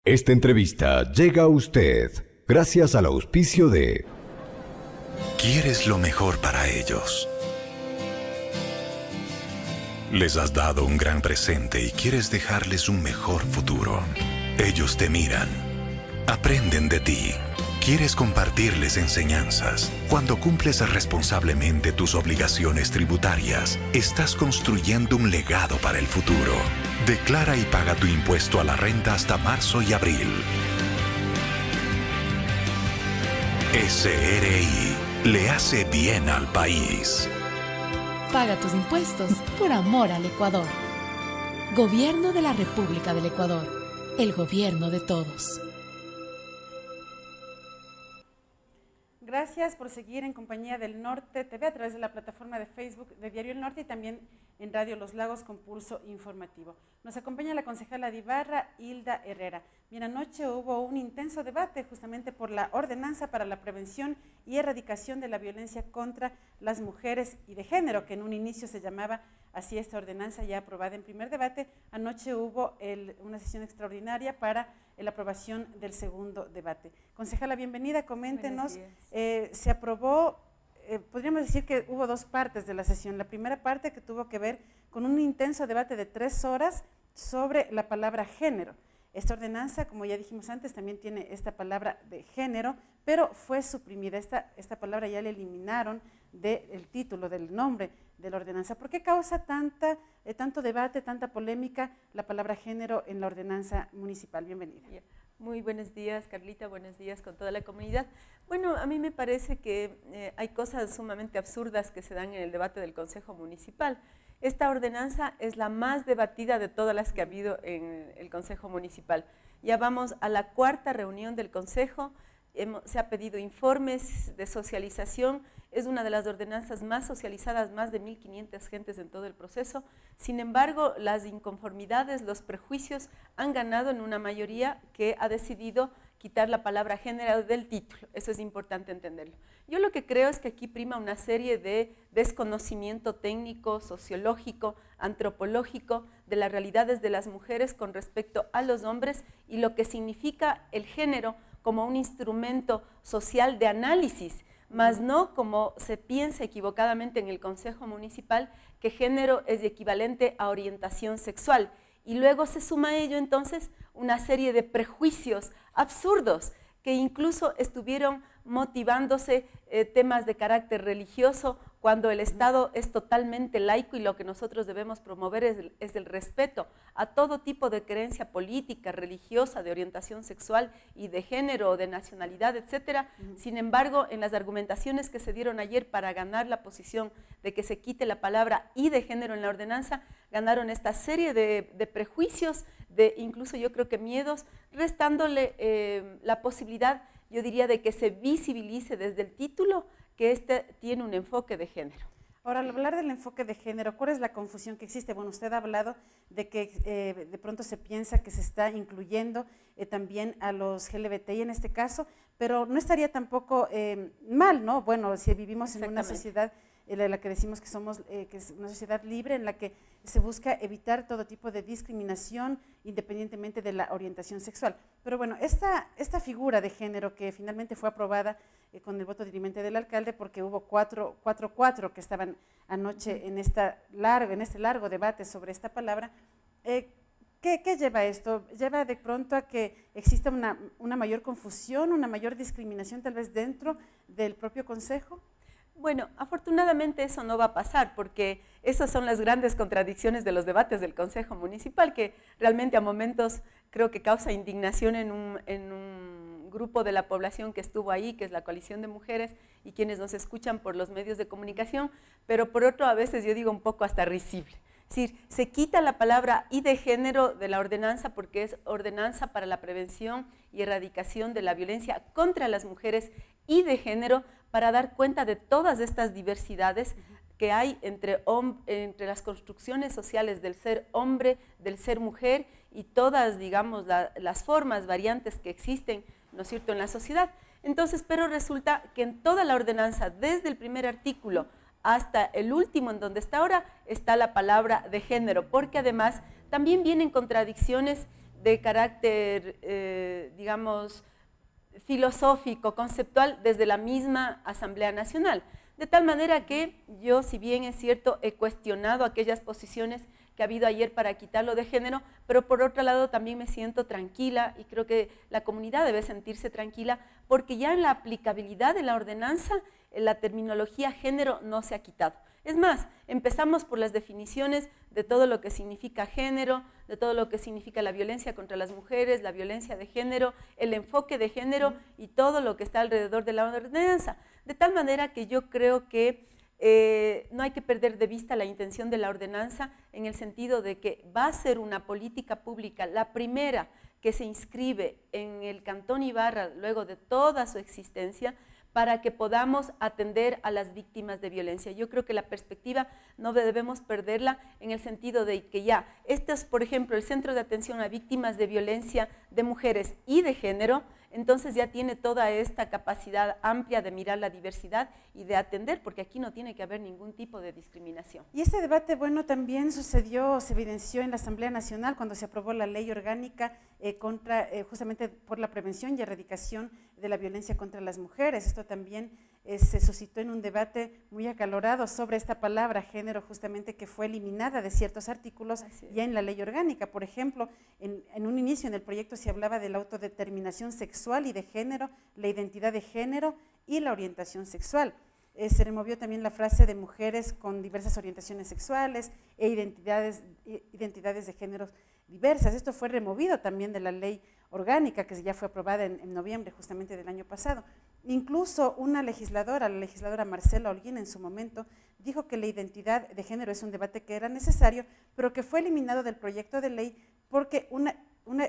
Esta entrevista llega a usted gracias al auspicio de... Quieres lo mejor para ellos. Les has dado un gran presente y quieres dejarles un mejor futuro. Ellos te miran, aprenden de ti. Quieres compartirles enseñanzas. Cuando cumples responsablemente tus obligaciones tributarias, estás construyendo un legado para el futuro. Declara y paga tu impuesto a la renta hasta marzo y abril. SRI le hace bien al país. Paga tus impuestos por amor al Ecuador. Gobierno de la República del Ecuador. El gobierno de todos. Gracias por seguir en compañía del Norte TV a través de la plataforma de Facebook de Diario El Norte y también en Radio Los Lagos con Pulso Informativo. Nos acompaña la concejala de Ibarra, Hilda Herrera. Bien, anoche hubo un intenso debate justamente por la ordenanza para la prevención y erradicación de la violencia contra las mujeres y de género, que en un inicio se llamaba así esta ordenanza ya aprobada en primer debate. Anoche hubo una sesión extraordinaria para la aprobación del segundo debate. Concejala, bienvenida, coméntenos. Se aprobó, podríamos decir que hubo dos partes de la sesión. La primera parte que tuvo que ver con un intenso debate de 3 horas sobre la palabra género. Esta ordenanza, como ya dijimos antes, también tiene esta palabra de género, pero fue suprimida. Esta palabra ya la eliminaron del título, del nombre de la ordenanza. ¿Por qué causa tanto debate, tanta polémica la palabra género en la ordenanza municipal? Bienvenida. Muy buenos días, Carlita, buenos días con toda la comunidad. Bueno, a mí me parece que hay cosas sumamente absurdas que se dan en el debate del Consejo Municipal. Esta ordenanza es la más debatida de todas las que ha habido en el Consejo Municipal. Ya vamos a la 4ª reunión del Consejo, se ha pedido informes de socialización, es una de las ordenanzas más socializadas, más de 1.500 gentes en todo el proceso. Sin embargo, las inconformidades, los prejuicios han ganado en una mayoría que ha decidido quitar la palabra género del título. Eso es importante entenderlo. Yo lo que creo es que aquí prima una serie de desconocimiento técnico, sociológico, antropológico de las realidades de las mujeres con respecto a los hombres y lo que significa el género como un instrumento social de análisis, más no como se piensa equivocadamente en el Consejo Municipal, que género es equivalente a orientación sexual. Y luego se suma a ello entonces una serie de prejuicios absurdos que incluso estuvieron motivándose temas de carácter religioso cuando el Estado es totalmente laico y lo que nosotros debemos promover es el respeto a todo tipo de creencia política, religiosa, de orientación sexual y de género, de nacionalidad, etcétera. Sin embargo, en las argumentaciones que se dieron ayer para ganar la posición de que se quite la palabra y de género en la ordenanza, ganaron esta serie de prejuicios, de incluso yo creo que miedos, restándole la posibilidad, yo diría, de que se visibilice desde el título que este tiene un enfoque de género. Ahora, al hablar del enfoque de género, ¿cuál es la confusión que existe? Bueno, usted ha hablado de que de pronto se piensa que se está incluyendo también a los LGBTI en este caso, pero no estaría tampoco mal, ¿no? Bueno, si vivimos en una sociedad en la que decimos que somos que es una sociedad libre, en la que se busca evitar todo tipo de discriminación independientemente de la orientación sexual. Pero bueno, esta figura de género que finalmente fue aprobada con el voto dirimente del alcalde, porque hubo cuatro que estaban anoche en este largo debate sobre esta palabra, ¿qué lleva esto? ¿Lleva de pronto a que exista una mayor confusión, una mayor discriminación tal vez dentro del propio consejo? Bueno, afortunadamente eso no va a pasar porque esas son las grandes contradicciones de los debates del Consejo Municipal, que realmente a momentos creo que causa indignación en un grupo de la población que estuvo ahí, que es la Coalición de Mujeres y quienes nos escuchan por los medios de comunicación, pero por otro a veces yo digo un poco hasta risible. Es decir, se quita la palabra y de género de la ordenanza porque es ordenanza para la prevención y erradicación de la violencia contra las mujeres y de género, para dar cuenta de todas estas diversidades que hay entre las construcciones sociales del ser hombre, del ser mujer y todas, digamos, las formas, variantes que existen, ¿no es cierto?, en la sociedad. Entonces, pero resulta que en toda la ordenanza, desde el primer artículo hasta el último, en donde está ahora, está la palabra de género, porque además también vienen contradicciones de carácter, digamos, filosófico, conceptual, desde la misma Asamblea Nacional. De tal manera que yo, si bien es cierto, he cuestionado aquellas posiciones que ha habido ayer para quitarlo de género, pero por otro lado también me siento tranquila y creo que la comunidad debe sentirse tranquila porque ya en la aplicabilidad de la ordenanza la terminología género no se ha quitado. Es más, empezamos por las definiciones de todo lo que significa género, de todo lo que significa la violencia contra las mujeres, la violencia de género, el enfoque de género y todo lo que está alrededor de la ordenanza. De tal manera que yo creo que no hay que perder de vista la intención de la ordenanza en el sentido de que va a ser una política pública, la primera que se inscribe en el Cantón Ibarra luego de toda su existencia, para que podamos atender a las víctimas de violencia. Yo creo que la perspectiva no debemos perderla en el sentido de que ya, este es, por ejemplo, el Centro de Atención a Víctimas de Violencia de Mujeres y de Género, entonces ya tiene toda esta capacidad amplia de mirar la diversidad y de atender, porque aquí no tiene que haber ningún tipo de discriminación. Y este debate, bueno, también sucedió, se evidenció en la Asamblea Nacional cuando se aprobó la ley orgánica justamente por la prevención y erradicación de la violencia contra las mujeres. Esto también se suscitó en un debate muy acalorado sobre esta palabra género, justamente que fue eliminada de ciertos artículos ya en la ley orgánica. Por ejemplo, en un inicio en el proyecto se hablaba de la autodeterminación sexual y de género, la identidad de género y la orientación sexual. Se removió también la frase de mujeres con diversas orientaciones sexuales e identidades de géneros diversas. Esto fue removido también de la ley orgánica que ya fue aprobada en noviembre justamente del año pasado. Incluso una legisladora, la legisladora Marcela Holguín en su momento, dijo que la identidad de género es un debate que era necesario, pero que fue eliminado del proyecto de ley porque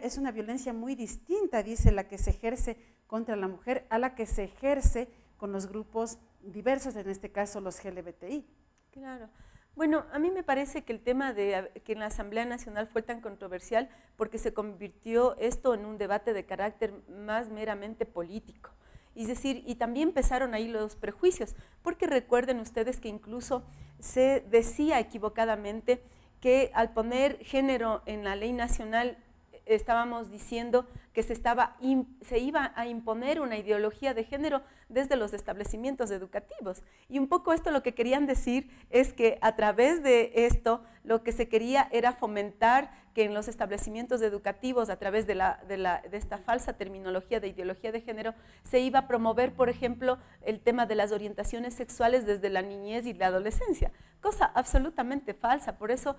es una violencia muy distinta, dice, la que se ejerce contra la mujer a la que se ejerce con los grupos diversos, en este caso los LGBTI. Claro. Bueno, a mí me parece que el tema de que en la Asamblea Nacional fue tan controversial porque se convirtió esto en un debate de carácter más meramente político. Es decir, y también empezaron ahí los prejuicios, porque recuerden ustedes que incluso se decía equivocadamente que al poner género en la ley nacional estábamos diciendo que se iba a imponer una ideología de género desde los establecimientos educativos. Y un poco esto lo que querían decir es que a través de esto lo que se quería era fomentar que en los establecimientos educativos, a través de esta falsa terminología de ideología de género, se iba a promover, por ejemplo, el tema de las orientaciones sexuales desde la niñez y la adolescencia, cosa absolutamente falsa. Por eso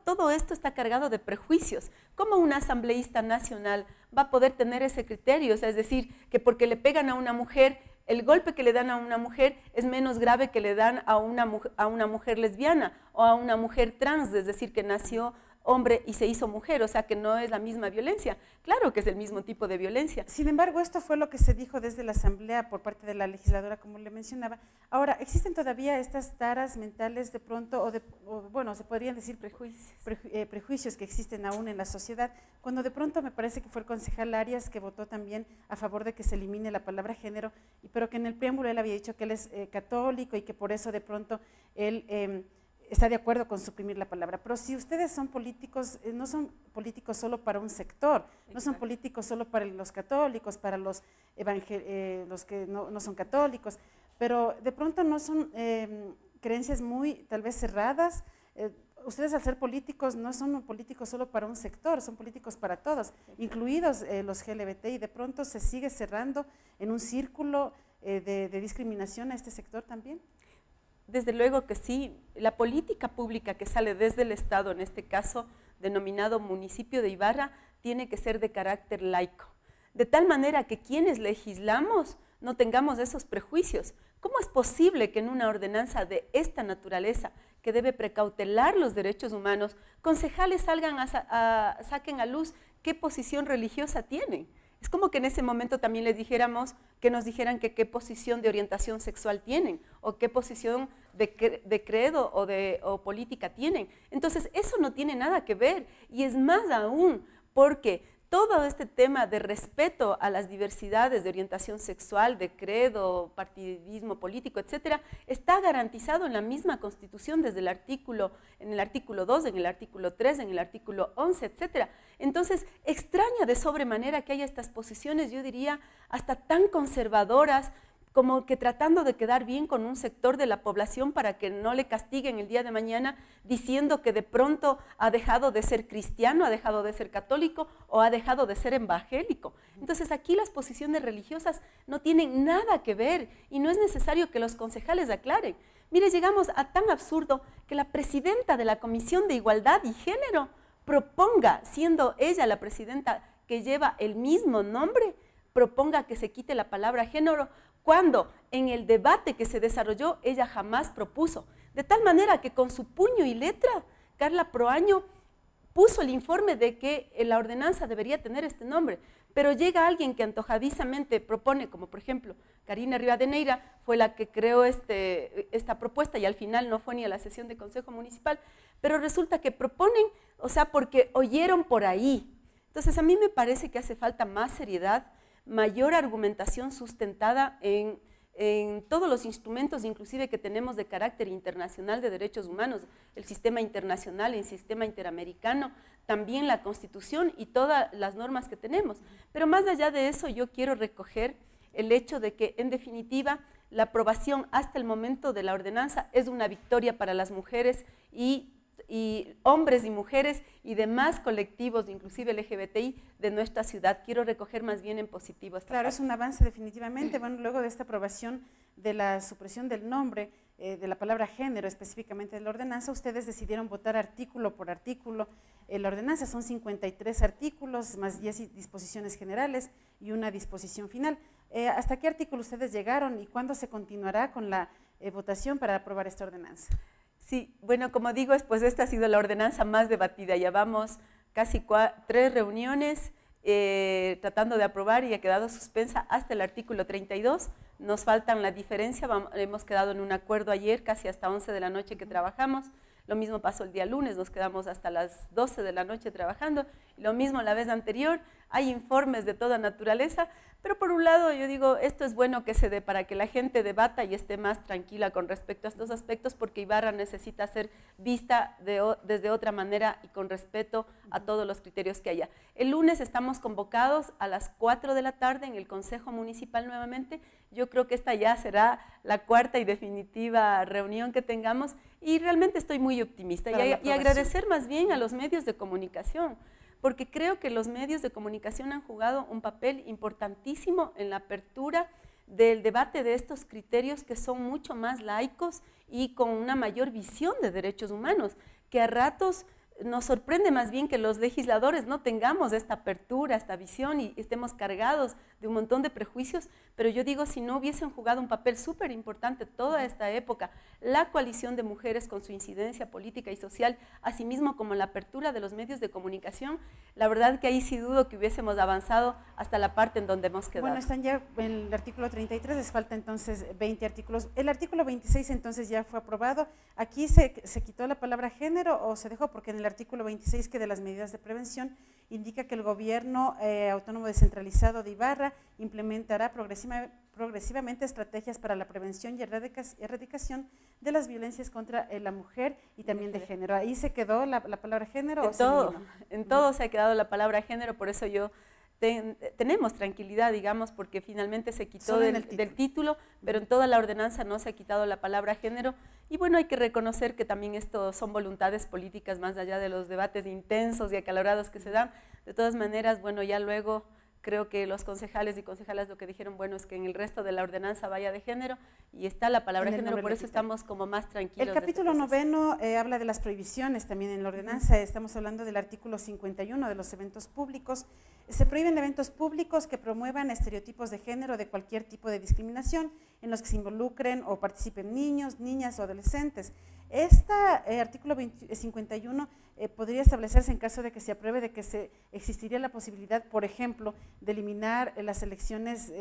todo esto está cargado de prejuicios. ¿Cómo una asambleísta nacional va a poder tener ese criterio? O sea, es decir, que porque le pegan a una mujer, el golpe que le dan a una mujer es menos grave que le dan a una mujer lesbiana o a una mujer trans, es decir, que nació hombre y se hizo mujer, o sea que no es la misma violencia. Claro que es el mismo tipo de violencia. Sin embargo, esto fue lo que se dijo desde la Asamblea por parte de la legisladora, como le mencionaba. Ahora, ¿existen todavía estas taras mentales de pronto, bueno, se podrían decir prejuicios que existen aún en la sociedad, cuando de pronto me parece que fue el concejal Arias que votó también a favor de que se elimine la palabra género, pero que en el preámbulo él había dicho que él es católico y que por eso de pronto él está de acuerdo con suprimir la palabra. Pero si ustedes son políticos, no son políticos solo para un sector, no son políticos solo para los católicos, para los que no son católicos, pero de pronto no son creencias muy tal vez cerradas. Ustedes al ser políticos no son políticos solo para un sector, son políticos para todos, incluidos los LGBT, y de pronto se sigue cerrando en un círculo de discriminación a este sector también. Desde luego que sí, la política pública que sale desde el Estado, en este caso denominado municipio de Ibarra, tiene que ser de carácter laico, de tal manera que quienes legislamos no tengamos esos prejuicios. ¿Cómo es posible que en una ordenanza de esta naturaleza, que debe precautelar los derechos humanos, concejales saquen a luz qué posición religiosa tienen? Es como que en ese momento también les dijéramos, que nos dijeran que qué posición de orientación sexual tienen o qué posición de credo o política tienen. Entonces, eso no tiene nada que ver y es más aún porque todo este tema de respeto a las diversidades de orientación sexual, de credo, partidismo político, etcétera, está garantizado en la misma Constitución desde el artículo, en el artículo 2, en el artículo 3, en el artículo 11, etcétera. Entonces, extraña de sobremanera que haya estas posiciones, yo diría, hasta tan conservadoras, como que tratando de quedar bien con un sector de la población para que no le castiguen el día de mañana diciendo que de pronto ha dejado de ser cristiano, ha dejado de ser católico o ha dejado de ser evangélico. Entonces aquí las posiciones religiosas no tienen nada que ver y no es necesario que los concejales aclaren. Mire, llegamos a tan absurdo que la presidenta de la Comisión de Igualdad y Género proponga, siendo ella la presidenta que lleva el mismo nombre, proponga que se quite la palabra género, cuando en el debate que se desarrolló ella jamás propuso. De tal manera que con su puño y letra, Carla Proaño puso el informe de que la ordenanza debería tener este nombre, pero llega alguien que antojadizamente propone, como por ejemplo Karina Rivadeneira, fue la que creó esta propuesta y al final no fue ni a la sesión de Consejo Municipal, pero resulta que proponen, o sea, porque oyeron por ahí. Entonces a mí me parece que hace falta más seriedad, mayor argumentación sustentada en todos los instrumentos, inclusive que tenemos de carácter internacional de derechos humanos, el sistema internacional, el sistema interamericano, también la Constitución y todas las normas que tenemos. Pero más allá de eso, yo quiero recoger el hecho de que, en definitiva, la aprobación hasta el momento de la ordenanza es una victoria para las mujeres y hombres y mujeres y demás colectivos, inclusive LGBTI, de nuestra ciudad. Quiero recoger más bien en positivo esta Claro, parte. es un avance definitivamente. Bueno, luego de esta aprobación de la supresión del nombre, de la palabra género, específicamente de la ordenanza, ustedes decidieron votar artículo por artículo. La ordenanza son 53 artículos, más 10 disposiciones generales y una disposición final. ¿Hasta qué artículo ustedes llegaron y cuándo se continuará con la votación para aprobar esta ordenanza? Sí, bueno, como digo, pues esta ha sido la ordenanza más debatida. Ya vamos casi 3 reuniones tratando de aprobar y ha quedado suspensa hasta el artículo 32. Nos faltan la diferencia, hemos quedado en un acuerdo ayer, casi hasta 11 de la noche que trabajamos. Lo mismo pasó el día lunes, nos quedamos hasta las 12 de la noche trabajando. Lo mismo la vez anterior, hay informes de toda naturaleza, pero por un lado yo digo, esto es bueno que se dé para que la gente debata y esté más tranquila con respecto a estos aspectos, porque Ibarra necesita ser vista desde otra manera y con respeto a todos los criterios que haya. El lunes estamos convocados a las 4 de la tarde en el Consejo Municipal nuevamente. Yo creo que esta ya será la cuarta y definitiva reunión que tengamos y realmente estoy muy optimista y agradecer más bien a los medios de comunicación, porque creo que los medios de comunicación han jugado un papel importantísimo en la apertura del debate de estos criterios que son mucho más laicos y con una mayor visión de derechos humanos, que a ratos nos sorprende más bien que los legisladores no tengamos esta apertura, esta visión y estemos cargados de un montón de prejuicios, pero yo digo, si no hubiesen jugado un papel súper importante toda esta época, la coalición de mujeres con su incidencia política y social, asimismo como la apertura de los medios de comunicación, la verdad que ahí sí dudo que hubiésemos avanzado hasta la parte en donde hemos quedado. Bueno, están ya en el artículo 33, les falta entonces 20 artículos. El artículo 26 entonces ya fue aprobado. ¿Aquí se quitó la palabra género o se dejó? Porque en el artículo 26, que de las medidas de prevención, indica que el gobierno autónomo descentralizado de Ibarra implementará progresivamente estrategias para la prevención y erradicación de las violencias contra la mujer y también de género. ¿Ahí se quedó la palabra género? En todo se ha quedado la palabra género, por eso yo tenemos tranquilidad, digamos, porque finalmente se quitó del título, pero en toda la ordenanza no se ha quitado la palabra género. Y bueno, hay que reconocer que también esto son voluntades políticas más allá de los debates intensos y acalorados que se dan. De todas maneras, bueno, ya luego creo que los concejales y concejalas lo que dijeron, bueno, es que en el resto de la ordenanza vaya de género y está la palabra género, por eso estamos como más tranquilos. El capítulo 9 habla de las prohibiciones también en la ordenanza. Estamos hablando del artículo 51 de los eventos públicos. Se prohíben eventos públicos que promuevan estereotipos de género de cualquier tipo de discriminación en los que se involucren o participen niños, niñas o adolescentes. Este artículo 51 podría establecerse en caso de que se apruebe de que existiría la posibilidad, por ejemplo, de eliminar las elecciones,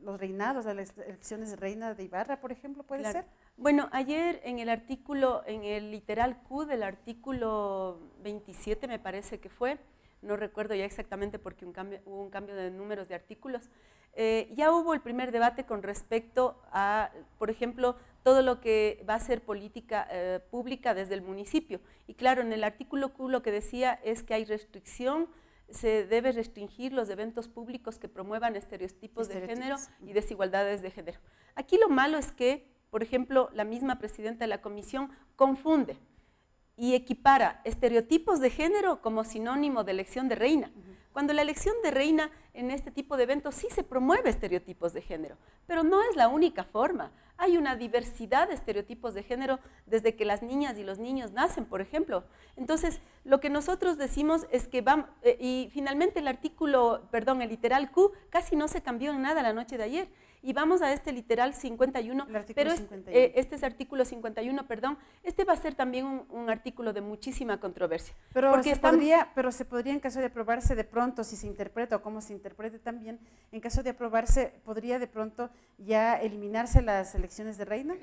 los reinados, las elecciones de reina de Ibarra, por ejemplo, ¿puede ser? Bueno, ayer en el literal Q del artículo 27, me parece que fue, no recuerdo ya exactamente porque hubo un cambio de números de artículos. Ya hubo el primer debate con respecto a, por ejemplo, todo lo que va a ser política pública desde el municipio. Y claro, en el artículo Q lo que decía es que hay restricción, se debe restringir los eventos públicos que promuevan estereotipos de género y desigualdades de género. Aquí lo malo es que, por ejemplo, la misma presidenta de la comisión confunde y equipara estereotipos de género como sinónimo de elección de reina. Cuando la elección de reina en este tipo de eventos sí se promueve estereotipos de género, pero no es la única forma. Hay una diversidad de estereotipos de género desde que las niñas y los niños nacen, por ejemplo. Entonces, lo que nosotros decimos es que vamos, y finalmente el literal Q casi no se cambió en nada la noche de ayer. Y vamos a este literal 51, pero 51. Este es artículo 51, perdón. Este va a ser también un artículo de muchísima controversia. Pero se podría, en caso de aprobarse, de pronto, si se interpreta o cómo se interprete también, en caso de aprobarse, ¿podría de pronto ya eliminarse las elecciones de reina?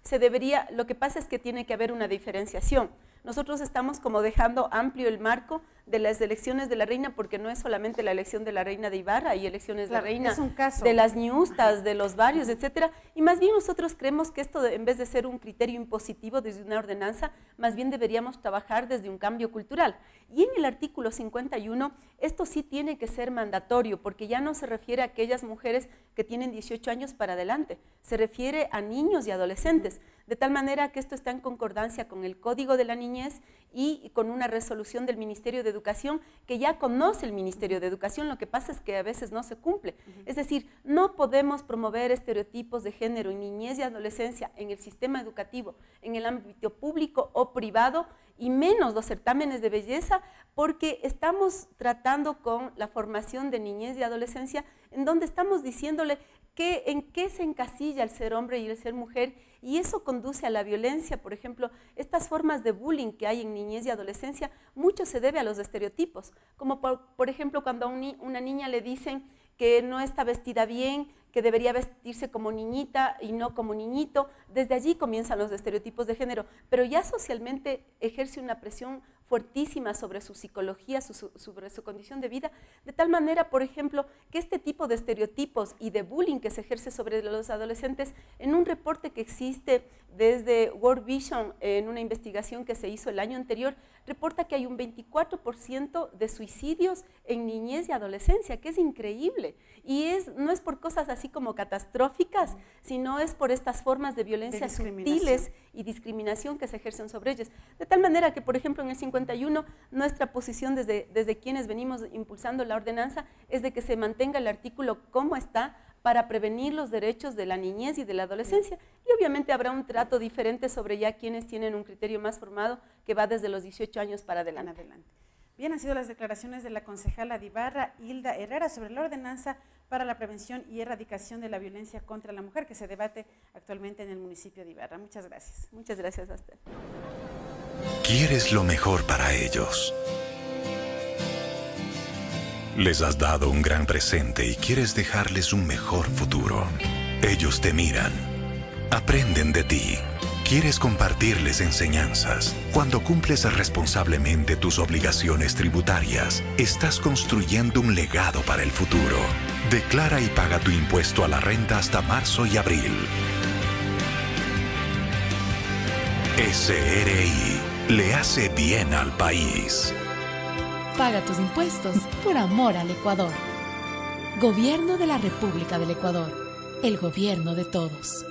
Se debería, lo que pasa es que tiene que haber una diferenciación. Nosotros estamos como dejando amplio el marco de las elecciones de la reina, porque no es solamente la elección de la reina de Ibarra, hay elecciones de reina de las ñustas, de los barrios, etcétera. Y más bien nosotros creemos que esto, en vez de ser un criterio impositivo desde una ordenanza, más bien deberíamos trabajar desde un cambio cultural. Y en el artículo 51, esto sí tiene que ser mandatorio, porque ya no se refiere a aquellas mujeres que tienen 18 años para adelante, se refiere a niños y adolescentes, de tal manera que esto está en concordancia con el Código de la Niñez y con una resolución del Ministerio de Educación que ya conoce el Ministerio de Educación. Lo que pasa es que a veces no se cumple. Es decir, no podemos promover estereotipos de género en niñez y adolescencia en el sistema educativo, en el ámbito público o privado, y menos los certámenes de belleza, porque estamos tratando con la formación de niñez y adolescencia, en donde estamos diciéndole en qué se encasilla el ser hombre y el ser mujer, y eso conduce a la violencia. Por ejemplo, estas formas de bullying que hay en niñez y adolescencia, mucho se debe a los estereotipos, como por ejemplo cuando a una niña le dicen que no está vestida bien, que debería vestirse como niñita y no como niñito. Desde allí comienzan los estereotipos de género, pero ya socialmente ejerce una presión fuertísima sobre su psicología, sobre su condición de vida, de tal manera, por ejemplo, que este tipo de estereotipos y de bullying que se ejerce sobre los adolescentes, en un reporte que existe desde World Vision, en una investigación que se hizo el año anterior, reporta que hay un 24% de suicidios en niñez y adolescencia, que es increíble. Y no es por cosas así como catastróficas, sino es por estas formas de violencia sutiles y discriminación que se ejercen sobre ellos. De tal manera que, por ejemplo, en el 51, nuestra posición desde quienes venimos impulsando la ordenanza es de que se mantenga el artículo como está, para prevenir los derechos de la niñez y de la adolescencia. Y obviamente habrá un trato diferente sobre ya quienes tienen un criterio más formado que va desde los 18 años para adelante. Bien, han sido las declaraciones de la concejala de Ibarra, Hilda Herrera, sobre la ordenanza para la prevención y erradicación de la violencia contra la mujer que se debate actualmente en el municipio de Ibarra. Muchas gracias. Muchas gracias a usted. Quieres lo mejor para ellos. Les has dado un gran presente y quieres dejarles un mejor futuro. Ellos te miran, aprenden de ti. Quieres compartirles enseñanzas. Cuando cumples responsablemente tus obligaciones tributarias, estás construyendo un legado para el futuro. Declara y paga tu impuesto a la renta hasta marzo y abril. SRI le hace bien al país. Paga tus impuestos por amor al Ecuador. Gobierno de la República del Ecuador. El gobierno de todos.